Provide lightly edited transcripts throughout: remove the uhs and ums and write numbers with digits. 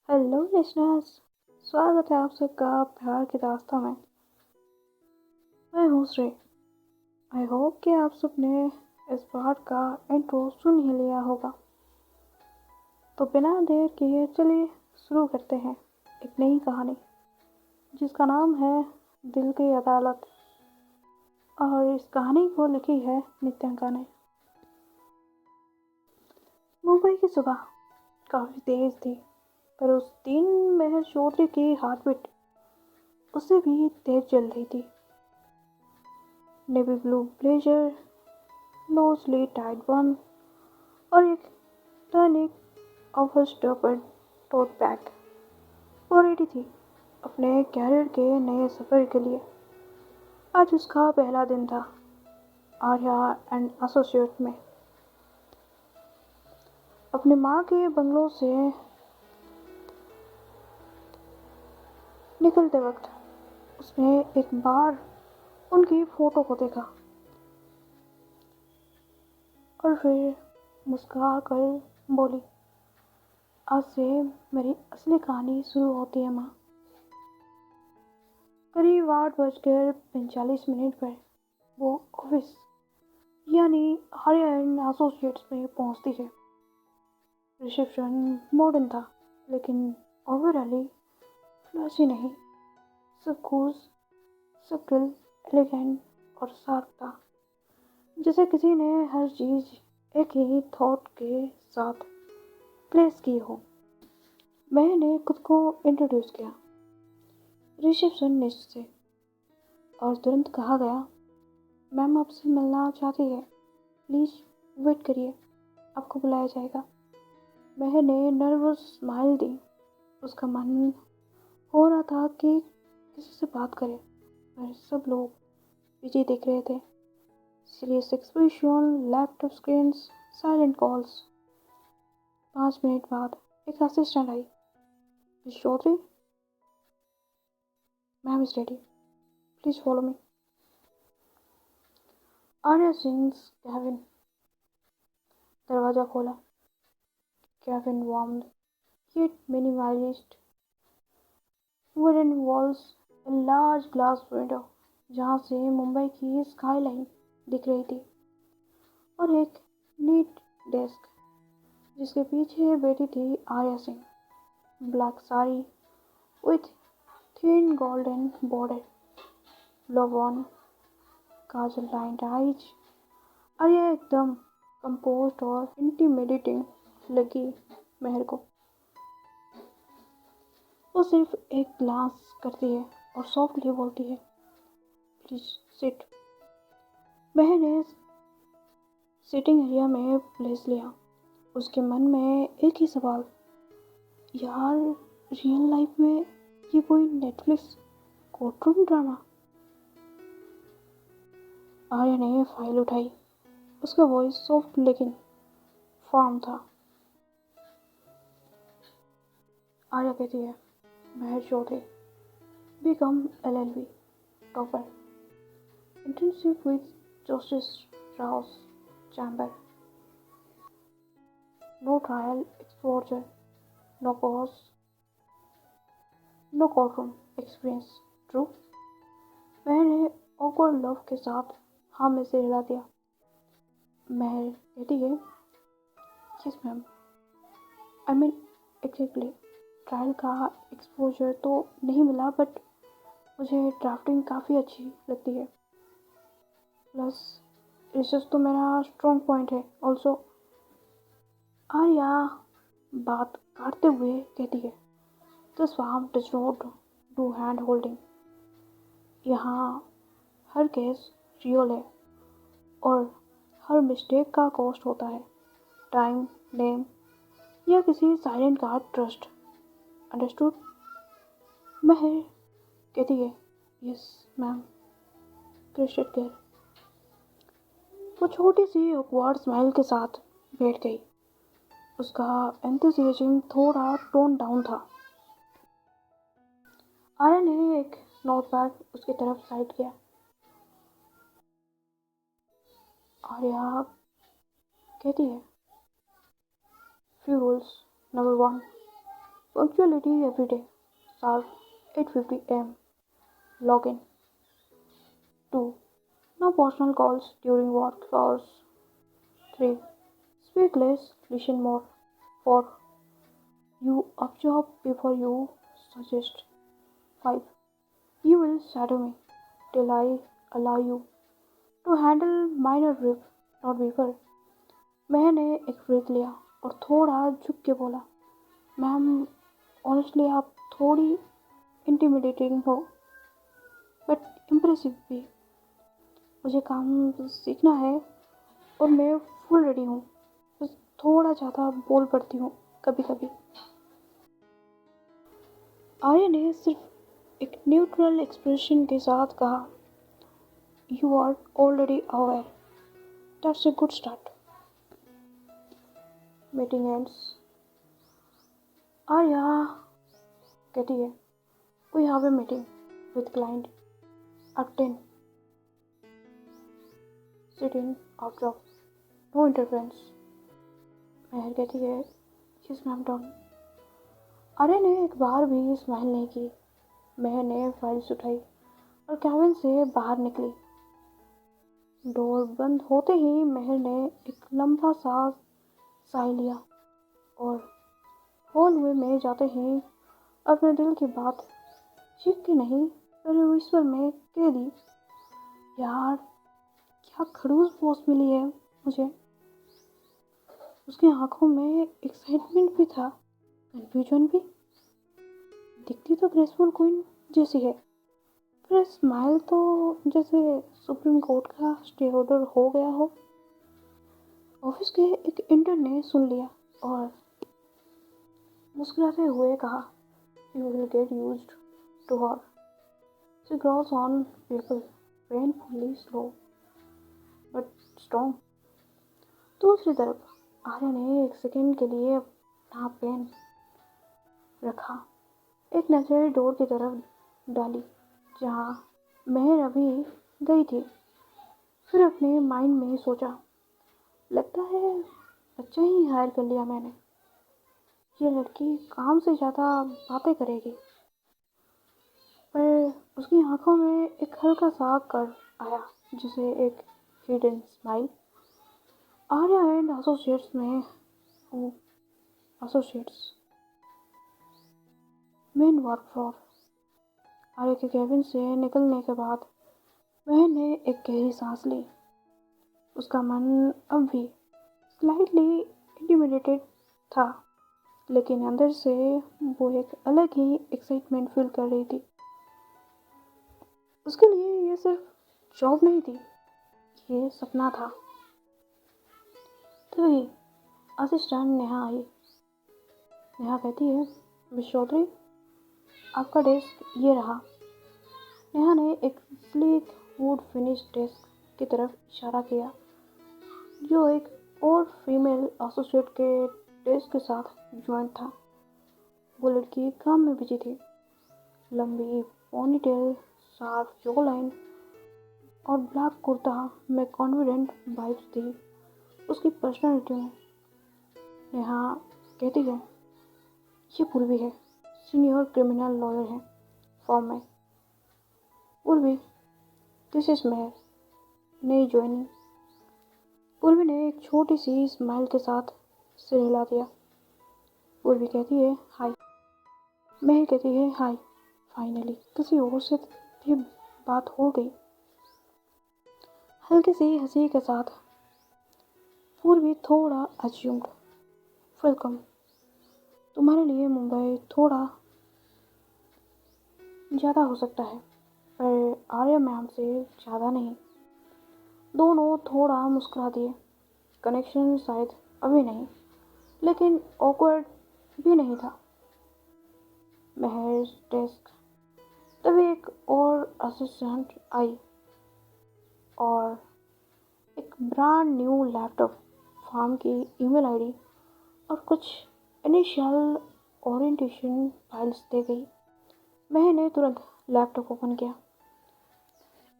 Hello listeners. स्वागत है आप सबका प्यार के दास्तां में। मैं हूँ श्री। आई होप कि आप सबने इस बार का इंट्रो सुन ही लिया होगा। तो बिना देर किए चलिए शुरू करते हैं एक नई कहानी जिसका नाम है दिल की अदालत। और इस कहानी को लिखी है नित्यांका ने। मुंबई की सुबह काफ़ी तेज थी, पर उस दिन महर चौधरी की हार्ट बीट उससे भी तेज चल रही थी। Navy blue blazer, loosely tied bun और एक टर्निक ओवरस्टोपर टोट बैग वो रेडी थी अपने कैरियर के नए सफ़र के लिए। आज उसका पहला दिन था आर्या एंड एसोसिएट में। अपनी माँ के बंगलों से निकलते वक्त उसने एक बार उनकी फ़ोटो को देखा और फिर मुस्कुरा कर बोली, आज से मेरी असली कहानी शुरू होती है माँ। करीब 8:45 पर वो ऑफिस यानी आर्या एंड एसोसिएट्स में पहुंचती है। रिसेप्शन मॉडर्न था, लेकिन ओवरऑली फ्लैशी नहीं। सब कुछ सटल, एलिगेंट और शार्प था, जैसे किसी ने हर चीज़ एक ही थॉट के साथ प्लेस की हो। मैंने खुद को इंट्रोड्यूस किया रिसेप्शनिस्ट से और तुरंत कहा गया, मैम आपसे मिलना चाहती है, प्लीज़ वेट करिए, आपको बुलाया जाएगा। मैंने नर्वस स्माइल दी। उसका मन हो रहा था कि किसी से बात करे, पर सब लोग बिजी दिख रहे थे। Serious expression, laptop screens, silent calls. 5 minute बाद एक असिस्टेंट आई। Miss Chaudhary, ma'am is ready, please follow me. Arya सिंग्स केविन। दरवाज़ा खोला। Cabin warmed yet minimalist wooden walls, a large glass window जहाँ से मुंबई की स्काईलाइन दिख रही थी, और एक नीट डेस्क जिसके पीछे बैठी थी Arya Singh. Black sari with thin golden border, glove on, kajal lined eyes. Arya एकदम कंपोज्ड और इंटिमिडेटिंग लगी महर को। वो सिर्फ एक ग्लांस करती है और सॉफ्टली बोलती है, प्लीज सिट। मैंने सिटिंग एरिया में प्लेस लिया। उसके मन में एक ही सवाल, यार रियल लाइफ में ये कोई नेटफ्लिक्स कोर्टरूम ड्रामा? आर्या ने फाइल उठाई। उसका वॉइस सॉफ्ट लेकिन फर्म था। आर्या कहती है, Mehar Chaudhary, BCom LLB topper, internship with justice Rous chamber, no trial exposure, no cause, no courtroom experience, true. मैंने ऑकवर्ड लव के साथ हाँ में से हिला दिया। महर कहती है, yes ma'am, I mean exactly, trial का एक्सपोजर तो नहीं मिला, बट मुझे ड्राफ्टिंग काफ़ी अच्छी लगती है, प्लस रिसर्च तो मेरा स्ट्रॉन्ग पॉइंट है ऑल्सो। आर्या बात काटते हुए कहती है, this firm does not do hand holding. यहाँ हर केस रियल है और हर मिस्टेक का कॉस्ट होता है, टाइम, नेम या किसी साइलेंट का ट्रस्ट। अंडरस्टूड? महर कहती है, यस मैम, क्रिस्टल केयर। वो छोटी सी ऑकवर्ड स्माइल के साथ बैठ गई। उसका एंथुसियाज्म थोड़ा टोन डाउन था। आर्या ने एक नोटपैड उसकी तरफ साइड किया। आर्या कहती है, few rules. Number 1, Punctuality every day. Sharp 8:50 am. Login. 2. No personal calls during work hours. 3. Speak less, listen more. 4. You absorb before you suggest. 5. You will shadow me till I allow you to handle minor brief, not bigger. मैंने एक break लिया और थोड़ा झुक के बोला, ma'am honestly आप थोड़ी इंटिमिडेटिंग हो बट इम्प्रेसिव भी। मुझे काम सीखना है और मैं फुल रेडी हूँ, बस थोड़ा ज़्यादा बोल पड़ती हूँ कभी कभी। आर्य ने सिर्फ एक न्यूट्रल एक्सप्रेशन के साथ कहा, you are already aware, that's a good start. Meeting ends. Arya कहती है, we have a meeting with client at 10। Sit in और ड्रॉप, नो इंटरफेरेंस। महर कहती है, यस मैम डन। आर्या ने एक बार भी स्माइल नहीं की। महर ने फाइल्स उठाई और कैबिन से बाहर निकली। डोर बंद होते ही महर ने एक लंबा सा साह लिया और हॉलवे में जाते ही अपने दिल की बात चीख के नहीं पर विस्पर में कह दी, यार क्या खड़ूस बॉस मिली है मुझे। उसकी आंखों में एक्साइटमेंट भी था, कंफ्यूजन भी। दिखती तो ग्रेसफुल क्वीन जैसी है, पर स्माइल तो जैसे सुप्रीम कोर्ट का स्टे ऑर्डर हो गया हो। ऑफिस के एक इंटर्न ने सुन लिया और मुस्कुराते हुए कहा, you will get used to her, she grows on people, painfully slow but strong. दूसरी तरफ आर्य ने एक सेकंड के लिए अपना पेन रखा, एक नजर डोर की तरफ डाली जहाँ महर अभी गई थी। फिर अपने माइंड में सोचा, लगता है अच्छा ही हायर कर लिया मैंने, ये लड़की काम से ज़्यादा बातें करेगी। पर उसकी आंखों में एक हल्का सा कर आया, जिसे एक hidden smile. Arya and associates में associates main work floor. Arya के कैबिन से निकलने के बाद महर ने एक गहरी सांस ली। उसका मन अब भी स्लाइटली इंटिमिडेटेड था, लेकिन अंदर से वो एक अलग ही एक्साइटमेंट फील कर रही थी। उसके लिए ये सिर्फ जॉब नहीं थी, ये सपना था। तभी असिस्टेंट नेहा आई। नेहा कहती है, मिस चौधरी आपका डेस्क ये रहा। नेहा ने एक स्लीक वुड फिनिश डेस्क की तरफ इशारा किया, जो एक और फीमेल एसोसिएट के डेस्क के साथ ज्वाइंट था। वो लड़की काम में बिजी थी। लंबी पोनीटेल, शार्प जॉ लाइन और ब्लैक कुर्ता में कॉन्फिडेंट वाइब्स थी उसकी पर्सनालिटी में। नेहा कहती है, ये पूर्वी है, सीनियर क्रिमिनल लॉयर है फॉर्म में। पूर्वी, दिस इज महर, नई ज्वाइनिंग। पूर्वी ने एक छोटी सी स्माइल के साथ सिर हिला दिया। पूर्वी कहती है, हाय। महर कहती है, हाय। फाइनली किसी और से भी बात हो गई। हल्की सी हंसी के साथ पूर्वी थोड़ा अज्यूम्ड, वेलकम। तुम्हारे लिए मुंबई थोड़ा ज़्यादा हो सकता है, पर आर्या मैम से ज़्यादा नहीं। दोनों थोड़ा मुस्कुरा दिए। कनेक्शन शायद अभी नहीं, लेकिन ऑकवर्ड भी नहीं था। महर डेस्क। तभी एक और असिस्टेंट आई और एक ब्रांड न्यू लैपटॉप, फार्म की ईमेल आईडी और कुछ इनिशियल ओरिएंटेशन फाइल्स दे गई। मैंने तुरंत लैपटॉप ओपन किया,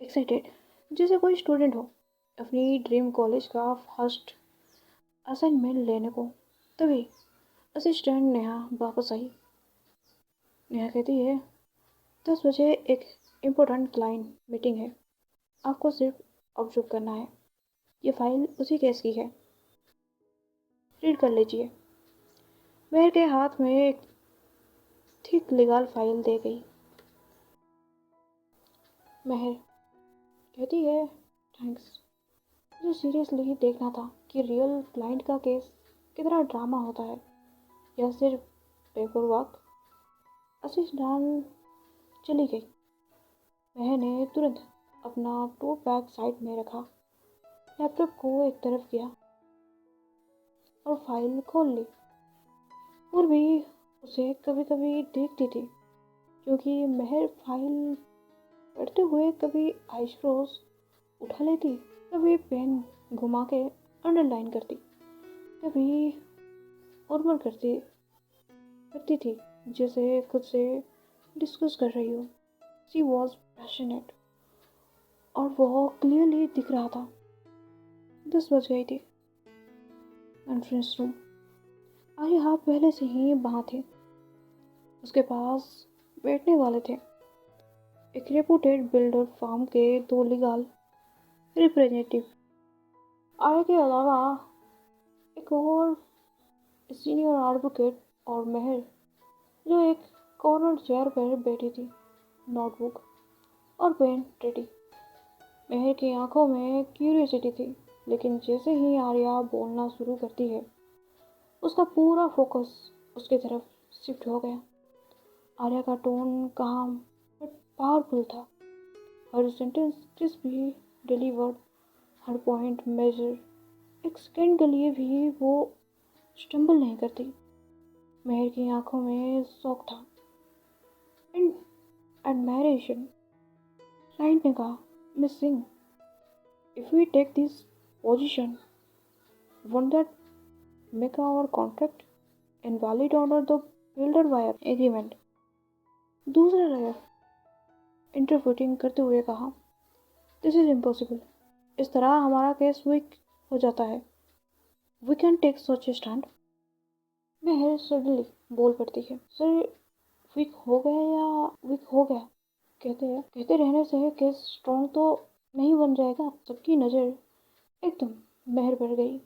एक्साइटेड जैसे कोई स्टूडेंट हो अपनी ड्रीम कॉलेज का फर्स्ट असाइनमेंट लेने को। तभी असिस्टेंट नेहा वापस आई नेहा कहती है 10 बजे एक इम्पोर्टेंट क्लाइंट मीटिंग है, आपको सिर्फ ऑब्जर्व करना है। ये फाइल उसी केस की है, रीड कर लीजिए। मेहर के हाथ में एक थिक लीगल फाइल दे गई। मेहर कहती है थैंक्स, मुझे सीरियसली देखना था कि रियल क्लाइंट का केस कितना ड्रामा होता है या सिर्फ पेपर वर्क। असिस्टेंट चली गई। मेहर ने तुरंत अपना टोट बैग साइड में रखा, लैपटॉप को एक तरफ किया और फाइल खोल ली। और भी उसे कभी कभी देखती थी, क्योंकि मेहर फाइल पढ़ते हुए कभी आईब्रोज उठा लेती, कभी पेन घुमा के अंडरलाइन करती, कभी मुरमुर करती करती थी जैसे खुद से डिस्कस कर रही हो। शी वॉज पैशनेट और वो क्लियरली दिख रहा था। 10 बज गई थी। Conference room. आर्य पहले से ही वहाँ थे। उसके पास बैठने वाले थे, एक रेपुटेड बिल्डर फार्म के 2 लीगल रिप्रेजेंटेटिव। आर्य के अलावा एक और सीनियर एडवोकेट और मेहर, जो एक कॉर्नर चेयर पर बैठी थी, नोटबुक और पेन रेडी। मेहर की आंखों में क्यूरियोसिटी थी, लेकिन जैसे ही आर्या बोलना शुरू करती है, उसका पूरा फोकस उसकी तरफ शिफ्ट हो गया। आर्या का टोन काम बट पावरफुल था। हर सेंटेंस क्रिस्पी डिलीवर्ड, हर पॉइंट मेजर। एक सेकेंड के लिए भी वो स्टम्बल नहीं करती। मेहर की आंखों में शौक था एंड एडमायरेशन। क्लाइंट ने कहा, miss Singh, if we take this position, won't that make our contract invalid under the builder wire agreement? दूसरा लॉयर इंटरप्रेटिंग करते हुए कहा, दिस इज इम्पॉसिबल। इस तरह हमारा केस वीक हो जाता है। We can take such a stand. Mehar suddenly बोल पड़ती है, सर वीक हो गया या वीक हो गया कहते रहने से केस स्ट्रॉन्ग तो नहीं बन जाएगा। सबकी नज़र एकदम मेहर पर गई।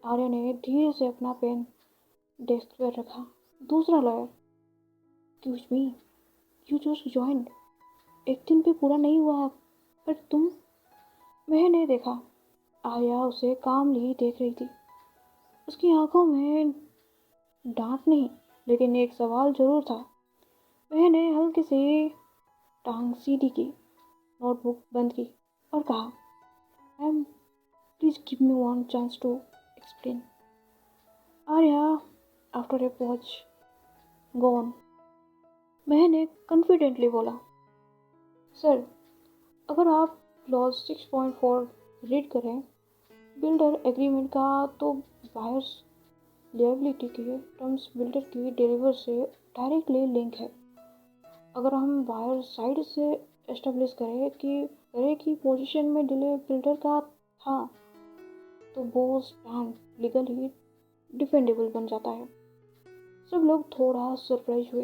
आर्या ने धीरे से अपना पेन डेस्क पर रखा। दूसरा lawyer, excuse me, you just joined, एक दिन भी पूरा नहीं हुआ पर तुम। मेहर ने देखा, आर्या उसे कामली देख रही थी। उसकी आंखों में डांट नहीं, लेकिन एक सवाल जरूर था। मेहर ने हल्की सी टांग सीधी की, नोटबुक बंद की और कहा, ma'am please give me one chance to explain. Arya after a pause, go on. Mehar ने कॉन्फिडेंटली बोला, सर अगर आप क्लॉज 6.4 रीड करें बिल्डर एग्रीमेंट का, तो बायर्स लिएबिलिटी के टर्म्स बिल्डर की डिलीवर से डायरेक्टली लिंक है। अगर हम बायर साइड से एस्टेब्लिश करें कि पोजीशन में डिले बिल्डर का था, तो वो स्टैंड लीगली डिफेंडेबल बन जाता है। सब लोग थोड़ा सरप्राइज हुए।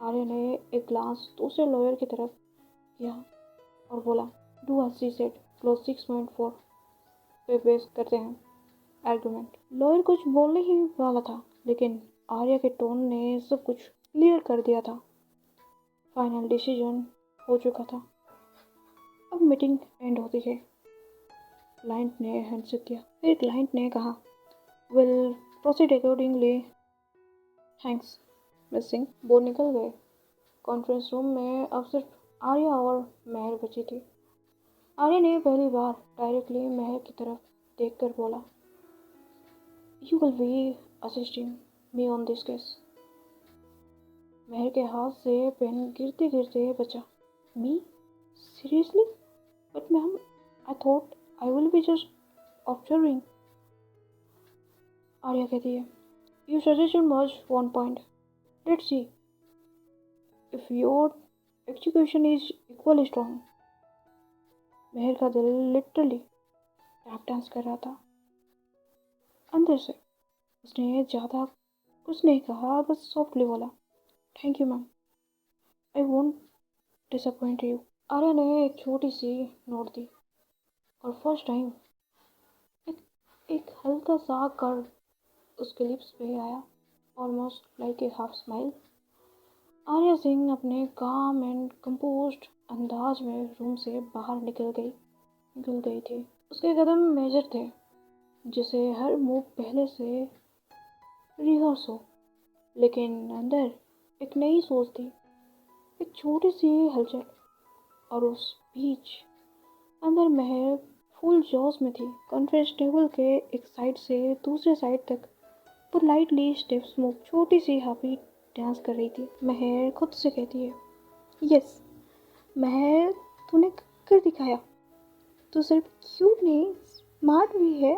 आर्य ने एक ग्लास दूसरे लॉयर की तरफ किया और बोला, do as she said, clause 6.4 पे बेस करते हैं आर्गुमेंट। लॉयर कुछ बोलने ही वाला था, लेकिन आर्या के टोन ने सब कुछ क्लियर कर दिया था। फाइनल डिसीजन हो चुका था। अब मीटिंग एंड होती है। क्लाइंट ने हैंडशेक किया। फिर क्लाइंट ने कहा, will proceed accordingly, thanks miss Singh. वो निकल गए। कॉन्फ्रेंस रूम में अब सिर्फ आर्या और मेहर बची थी। आर्या ने पहली बार डायरेक्टली मेहर की तरफ देखकर बोला, you will be assisting me on this case. Mehar के हाथ से पेन गिरते गिरते बचा। Me? Seriously? But ma'am, I thought I will be just observing. Arya कहती है, you suggestion much one point, let's see if your execution is equally strong. Mehar का दिल लिटरली टैप डांस कर रहा था अंदर से। उसने ज़्यादा कुछ नहीं कहा, बस सॉफ्टली बोला, thank you ma'am. I won't disappoint you. Arya ने एक छोटी सी नोट दी और फर्स्ट टाइम एक एक हल्का सा कर्व उसके लिप्स पे आया, almost like a half smile. Arya Singh अपने काम एंड कंपोज्ड अंदाज में रूम से बाहर निकल गई थी। उसके कदम मेजर थे, जैसे हर मूव पहले से रिहर्स हो, लेकिन अंदर एक नई सोच थी, एक छोटी सी हलचल। और उस बीच अंदर महक फुल जोश में थी। कॉन्फ्रेंस टेबल के एक साइड से दूसरे साइड तक पोलाइटली स्टेप्स मूव, छोटी सी हाफी डांस कर रही थी। महर खुद से कहती है, यस महर, तूने कर दिखाया। तू सिर्फ क्यूट नहीं, स्मार्ट भी है।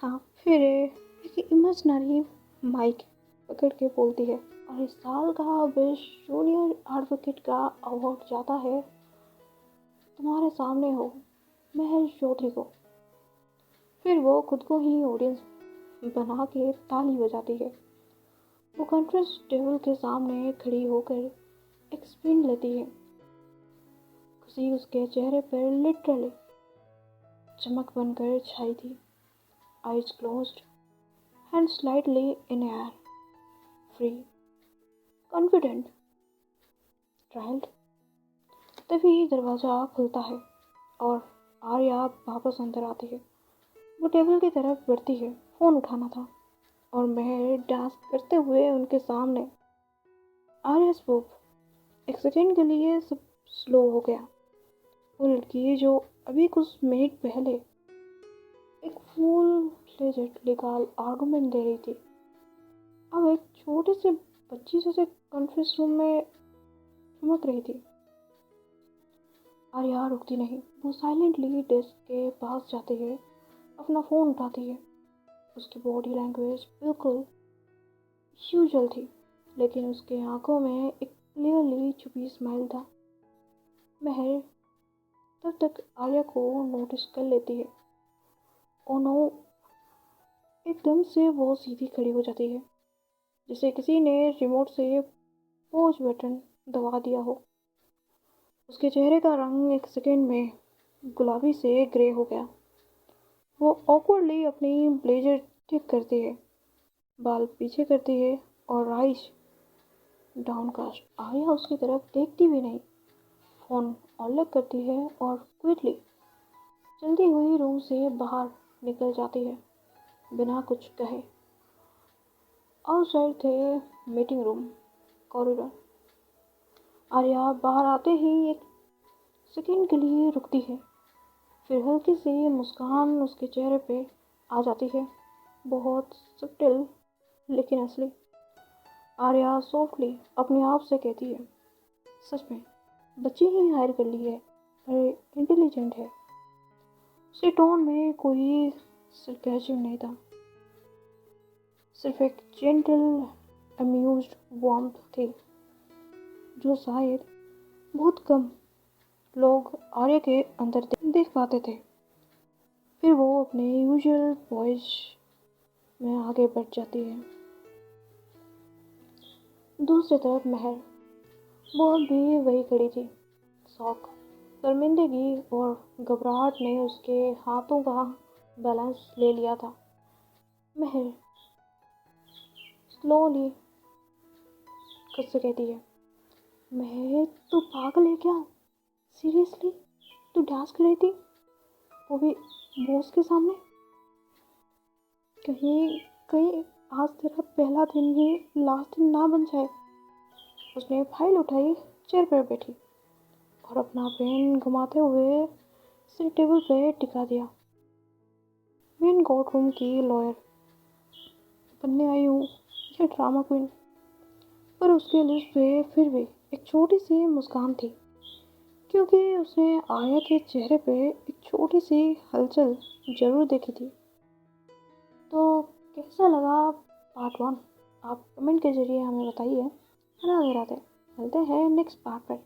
हाँ, फिर एक इमेजिनरी माइक पकड़ के बोलती है, और इस साल का बेस्ट जूनियर एडवोकेट का अवार्ड जाता है तुम्हारे सामने हो, महर चौधरी को। फिर वो खुद को ही ऑडियंस बना के ताली बजाती है। वो कॉन्फ्रेंस टेबल के सामने खड़ी होकर एक स्पिन लेती है। खुशी उसके चेहरे पर लिटरली चमक बनकर छाई थी। Eyes closed, hand slightly in air, free, confident, trialled. तभी दरवाजा खुलता है और आर्या वापस अंदर आती है। वो टेबल की तरफ बढ़ती है, फ़ोन उठाना था, और महर डांस करते हुए उनके सामने। आर्या स्पोक। एक सेकेंड के लिए सब स्लो हो गया। वो लड़की जो अभी कुछ मिनट पहले एक फुल फ्लेजेड लीगल आर्गुमेंट दे रही थी, अब एक छोटे से बच्ची जैसे कॉन्फ्रेंस रूम में चमक रही थी। आर्या रुकती नहीं। वो साइलेंटली डेस्क के पास जाती है, अपना फ़ोन उठाती है। उसकी बॉडी लैंग्वेज बिल्कुल यूजुअल थी, लेकिन उसके आंखों में एक क्लियरली छुपी स्माइल था। महर तब तक आर्या को नोटिस कर लेती है। Oh no! एकदम से वो सीधी खड़ी हो जाती है, जैसे किसी ने रिमोट से पॉज बटन दबा दिया हो। उसके चेहरे का रंग एक सेकंड में गुलाबी से ग्रे हो गया। वो ऑकवर्डली अपनी ब्लेजर ठीक करती है, बाल पीछे करती है और आइज डाउनकास्ट। आर्या उसकी तरफ देखती भी नहीं, फ़ोन अलग करती है और क्विकली चलती हुई रूम से बाहर निकल जाती है, बिना कुछ कहे। आउटसाइड थे मीटिंग रूम, कॉरिडोर। आर्या बाहर आते ही एक सेकंड के लिए रुकती है, फिर हल्की सी मुस्कान उसके चेहरे पे आ जाती है, बहुत सटल लेकिन असली। आर्या सॉफ्टली अपने आप से कहती है, सच में बच्ची ही हायर कर ली है, पर इंटेलिजेंट है। उसके टोन में कोई सरकाज़म नहीं था, सिर्फ एक जेंटल अम्यूज्ड वार्मथ थी, जो शायद बहुत कम लोग आर्या के अंदर देख पाते थे। फिर वो अपने यूजुअल वॉइस में आगे बढ़ जाती है। दूसरी तरफ महर, वो भी वही खड़ी थी। शौक, शर्मिंदगी और घबराहट ने उसके हाथों का बैलेंस ले लिया था। महर स्लोली खुद से कहती है, महर तू पागल है क्या? सीरियसली तू डांस कर रही थी, वो भी बॉस के सामने? कहीं कहीं आज तेरा पहला दिन ही लास्ट दिन ना बन जाए। उसने फाइल उठाई, चेयर पर बैठी और अपना पेन घुमाते हुए सिर टेबल पे टिका दिया। मेन कोर्ट रूम की लॉयर बनने आई हूँ या ड्रामा क्वीन? पर उसके लिप्स पे फिर भी एक छोटी सी मुस्कान थी, क्योंकि उसने आर्या के चेहरे पे एक छोटी सी हलचल जरूर देखी थी। तो कैसा लगा पार्ट 1? आप कमेंट के जरिए हमें बताइए। राधे राधे। मिलते हैं नेक्स्ट पार्ट पर।